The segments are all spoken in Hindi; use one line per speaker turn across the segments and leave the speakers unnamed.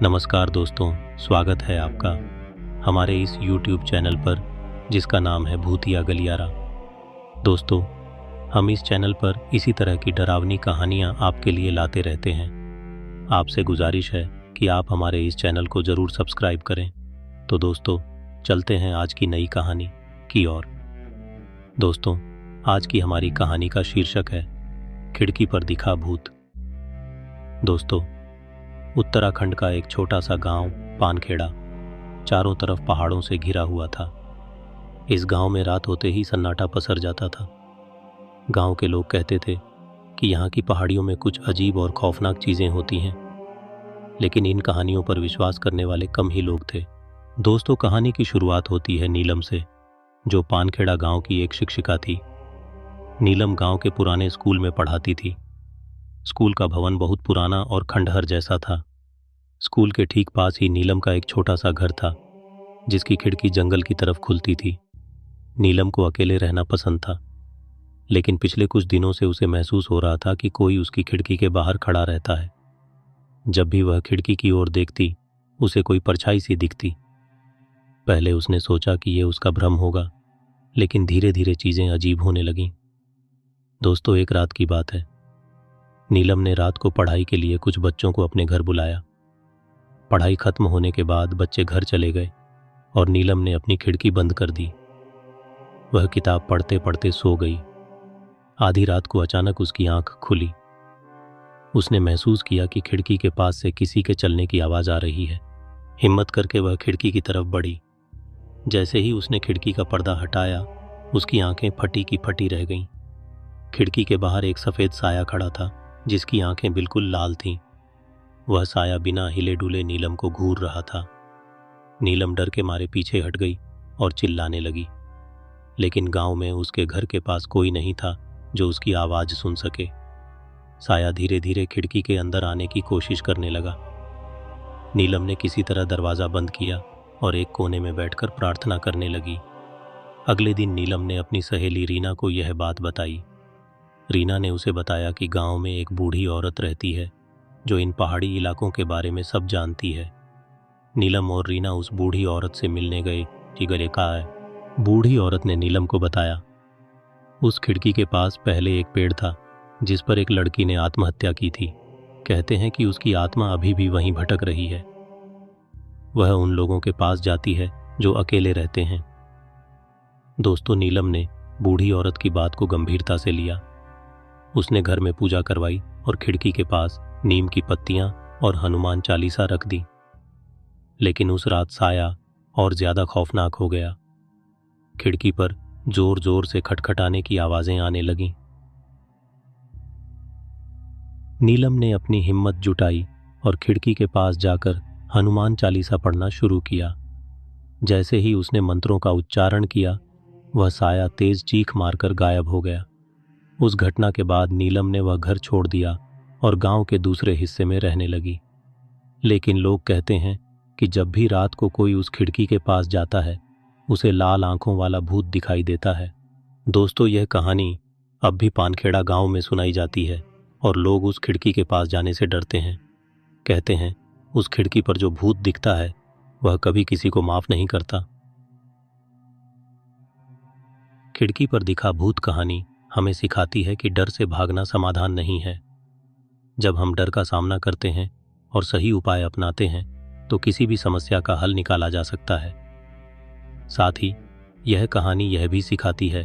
नमस्कार दोस्तों, स्वागत है आपका हमारे इस YouTube चैनल पर जिसका नाम है भूतिया गलियारा। दोस्तों, हम इस चैनल पर इसी तरह की डरावनी कहानियाँ आपके लिए लाते रहते हैं। आपसे गुजारिश है कि आप हमारे इस चैनल को ज़रूर सब्सक्राइब करें। तो दोस्तों, चलते हैं आज की नई कहानी की ओर। दोस्तों, आज की हमारी कहानी का शीर्षक है खिड़की पर दिखा भूत। दोस्तों, उत्तराखंड का एक छोटा सा गांव पानखेड़ा चारों तरफ पहाड़ों से घिरा हुआ था। इस गांव में रात होते ही सन्नाटा पसर जाता था। गांव के लोग कहते थे कि यहाँ की पहाड़ियों में कुछ अजीब और खौफनाक चीज़ें होती हैं, लेकिन इन कहानियों पर विश्वास करने वाले कम ही लोग थे। दोस्तों, कहानी की शुरुआत होती है नीलम से, जो पानखेड़ा गांव की एक शिक्षिका थी। नीलम गांव के पुराने स्कूल में पढ़ाती थी। स्कूल का भवन बहुत पुराना और खंडहर जैसा था। स्कूल के ठीक पास ही नीलम का एक छोटा सा घर था, जिसकी खिड़की जंगल की तरफ खुलती थी। नीलम को अकेले रहना पसंद था, लेकिन पिछले कुछ दिनों से उसे महसूस हो रहा था कि कोई उसकी खिड़की के बाहर खड़ा रहता है। जब भी वह खिड़की की ओर देखती, उसे कोई परछाई सी दिखती। पहले उसने सोचा कि यह उसका भ्रम होगा, लेकिन धीरे धीरे चीज़ें अजीब होने लगीं। दोस्तों, एक रात की बात है। नीलम ने रात को पढ़ाई के लिए कुछ बच्चों को अपने घर बुलाया। पढ़ाई खत्म होने के बाद बच्चे घर चले गए और नीलम ने अपनी खिड़की बंद कर दी। वह किताब पढ़ते पढ़ते सो गई। आधी रात को अचानक उसकी आंख खुली। उसने महसूस किया कि खिड़की के पास से किसी के चलने की आवाज़ आ रही है। हिम्मत करके वह खिड़की की तरफ बढ़ी। जैसे ही उसने खिड़की का पर्दा हटाया, उसकी आंखें फटी की फटी रह गईं। खिड़की के बाहर एक सफ़ेद साया खड़ा था, जिसकी आंखें बिल्कुल लाल थीं। वह साया बिना हिले डुले नीलम को घूर रहा था। नीलम डर के मारे पीछे हट गई और चिल्लाने लगी, लेकिन गांव में उसके घर के पास कोई नहीं था जो उसकी आवाज़ सुन सके। साया धीरे धीरे खिड़की के अंदर आने की कोशिश करने लगा। नीलम ने किसी तरह दरवाज़ा बंद किया और एक कोने में बैठकर प्रार्थना करने लगी। अगले दिन नीलम ने अपनी सहेली रीना को यह बात बताई। रीना ने उसे बताया कि गांव में एक बूढ़ी औरत रहती है जो इन पहाड़ी इलाकों के बारे में सब जानती है। नीलम और रीना उस बूढ़ी औरत से मिलने गए कि गले कहा है। बूढ़ी औरत ने नीलम को बताया, उस खिड़की के पास पहले एक पेड़ था जिस पर एक लड़की ने आत्महत्या की थी। कहते हैं कि उसकी आत्मा अभी भी वहीं भटक रही है। वह उन लोगों के पास जाती है जो अकेले रहते हैं। दोस्तों, नीलम ने बूढ़ी औरत की बात को गंभीरता से लिया। उसने घर में पूजा करवाई और खिड़की के पास नीम की पत्तियां और हनुमान चालीसा रख दी। लेकिन उस रात साया और ज्यादा खौफनाक हो गया। खिड़की पर जोर जोर से खटखटाने की आवाजें आने लगीं। नीलम ने अपनी हिम्मत जुटाई और खिड़की के पास जाकर हनुमान चालीसा पढ़ना शुरू किया। जैसे ही उसने मंत्रों का उच्चारण किया, वह साया तेज चीख मारकर गायब हो गया। उस घटना के बाद नीलम ने वह घर छोड़ दिया और गांव के दूसरे हिस्से में रहने लगी। लेकिन लोग कहते हैं कि जब भी रात को कोई उस खिड़की के पास जाता है, उसे लाल आंखों वाला भूत दिखाई देता है। दोस्तों, यह कहानी अब भी पानखेड़ा गांव में सुनाई जाती है और लोग उस खिड़की के पास जाने से डरते हैं। कहते हैं उस खिड़की पर जो भूत दिखता है वह कभी किसी को माफ नहीं करता। खिड़की पर दिखा भूत कहानी हमें सिखाती है कि डर से भागना समाधान नहीं है। जब हम डर का सामना करते हैं और सही उपाय अपनाते हैं तो किसी भी समस्या का हल निकाला जा सकता है। साथ ही यह कहानी यह भी सिखाती है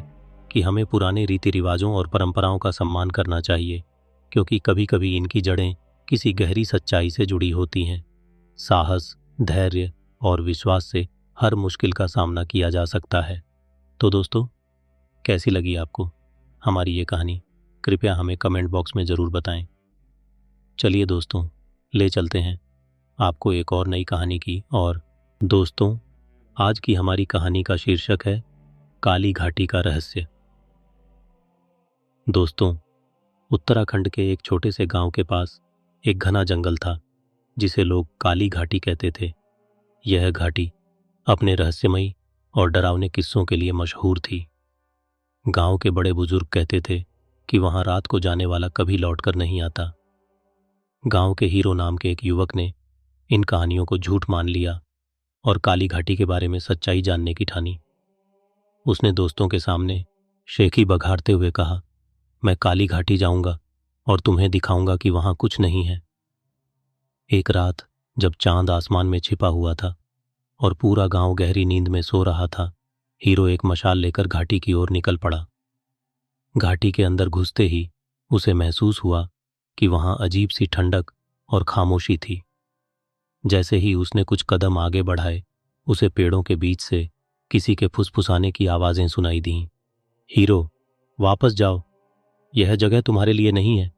कि हमें पुराने रीति रिवाजों और परंपराओं का सम्मान करना चाहिए, क्योंकि कभी कभी इनकी जड़ें किसी गहरी सच्चाई से जुड़ी होती हैं। साहस, धैर्य और विश्वास से हर मुश्किल का सामना किया जा सकता है। तो दोस्तों, कैसी लगी आपको हमारी ये कहानी? कृपया हमें कमेंट बॉक्स में ज़रूर बताएं। चलिए दोस्तों, ले चलते हैं आपको एक और नई कहानी की। और दोस्तों, आज की हमारी कहानी का शीर्षक है काली घाटी का रहस्य। दोस्तों, उत्तराखंड के एक छोटे से गांव के पास एक घना जंगल था जिसे लोग काली घाटी कहते थे। यह घाटी अपने रहस्यमयी और डरावने किस्सों के लिए मशहूर थी। गांव के बड़े बुजुर्ग कहते थे कि वहां रात को जाने वाला कभी लौटकर नहीं आता। गांव के हीरो नाम के एक युवक ने इन कहानियों को झूठ मान लिया और काली घाटी के बारे में सच्चाई जानने की ठानी। उसने दोस्तों के सामने शेखी बघाड़ते हुए कहा, मैं काली घाटी जाऊंगा और तुम्हें दिखाऊंगा कि वहां कुछ नहीं है। एक रात जब चांद आसमान में छिपा हुआ था और पूरा गांव गहरी नींद में सो रहा था, हीरो एक मशाल लेकर घाटी की ओर निकल पड़ा। घाटी के अंदर घुसते ही उसे महसूस हुआ कि वहां अजीब सी ठंडक और खामोशी थी। जैसे ही उसने कुछ कदम आगे बढ़ाए, उसे पेड़ों के बीच से किसी के फुसफुसाने की आवाज़ें सुनाई दीं। हीरो, वापस जाओ, यह जगह तुम्हारे लिए नहीं है।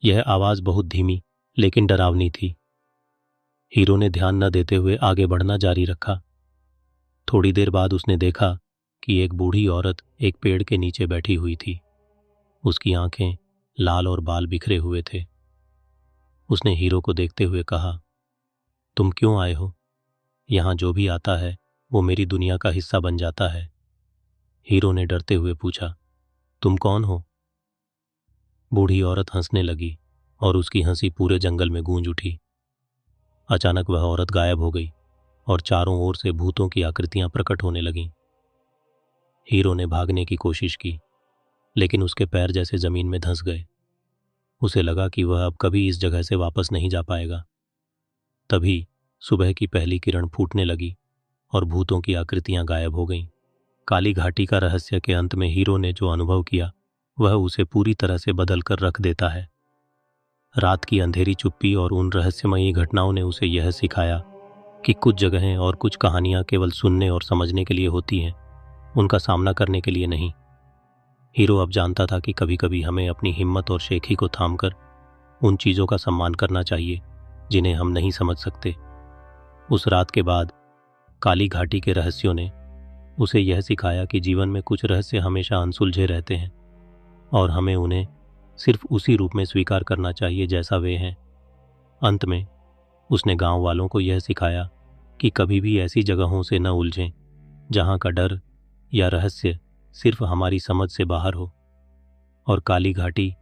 यह आवाज़ बहुत धीमी लेकिन डरावनी थी। हीरो ने ध्यान न देते हुए आगे बढ़ना जारी रखा। थोड़ी देर बाद उसने देखा कि एक बूढ़ी औरत एक पेड़ के नीचे बैठी हुई थी। उसकी आंखें लाल और बाल बिखरे हुए थे। उसने हीरो को देखते हुए कहा, तुम क्यों आए हो? यहाँ जो भी आता है वो मेरी दुनिया का हिस्सा बन जाता है। हीरो ने डरते हुए पूछा, तुम कौन हो? बूढ़ी औरत हंसने लगी और उसकी हंसी पूरे जंगल में गूंज उठी। अचानक वह औरत गायब हो गई और चारों ओर से भूतों की आकृतियां प्रकट होने लगीं। हीरो ने भागने की कोशिश की, लेकिन उसके पैर जैसे जमीन में धंस गए। उसे लगा कि वह अब कभी इस जगह से वापस नहीं जा पाएगा। तभी सुबह की पहली किरण फूटने लगी और भूतों की आकृतियां गायब हो गईं। काली घाटी का रहस्य के अंत में हीरो ने जो अनुभव किया वह उसे पूरी तरह से बदल कर रख देता है। रात की अंधेरी चुप्पी और उन रहस्यमयी घटनाओं ने उसे यह सिखाया कि कुछ जगहें और कुछ कहानियां केवल सुनने और समझने के लिए होती हैं, उनका सामना करने के लिए नहीं। हीरो अब जानता था कि कभी कभी हमें अपनी हिम्मत और शेखी को थामकर उन चीज़ों का सम्मान करना चाहिए जिन्हें हम नहीं समझ सकते। उस रात के बाद काली घाटी के रहस्यों ने उसे यह सिखाया कि जीवन में कुछ रहस्य हमेशा अनसुलझे रहते हैं और हमें उन्हें सिर्फ उसी रूप में स्वीकार करना चाहिए जैसा वे हैं। अंत में उसने गांव वालों को यह सिखाया कि कभी भी ऐसी जगहों से न उलझें जहां का डर या रहस्य सिर्फ हमारी समझ से बाहर हो। और काली घाटी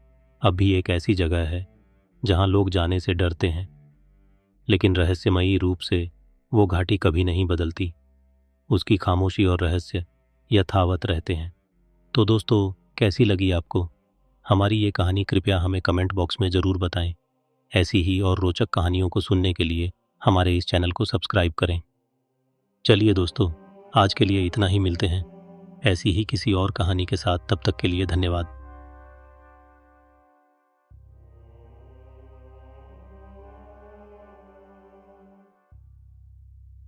अब भी एक ऐसी जगह है जहां लोग जाने से डरते हैं, लेकिन रहस्यमयी रूप से वो घाटी कभी नहीं बदलती। उसकी खामोशी और रहस्य यथावत रहते हैं। तो दोस्तों, कैसी लगी आपको हमारी ये कहानी? कृपया हमें कमेंट बॉक्स में ज़रूर बताएं। ऐसी ही और रोचक कहानियों को सुनने के लिए हमारे इस चैनल को सब्सक्राइब करें। चलिए दोस्तों, आज के लिए इतना ही। मिलते हैं ऐसी ही किसी और कहानी के साथ। तब तक के लिए धन्यवाद।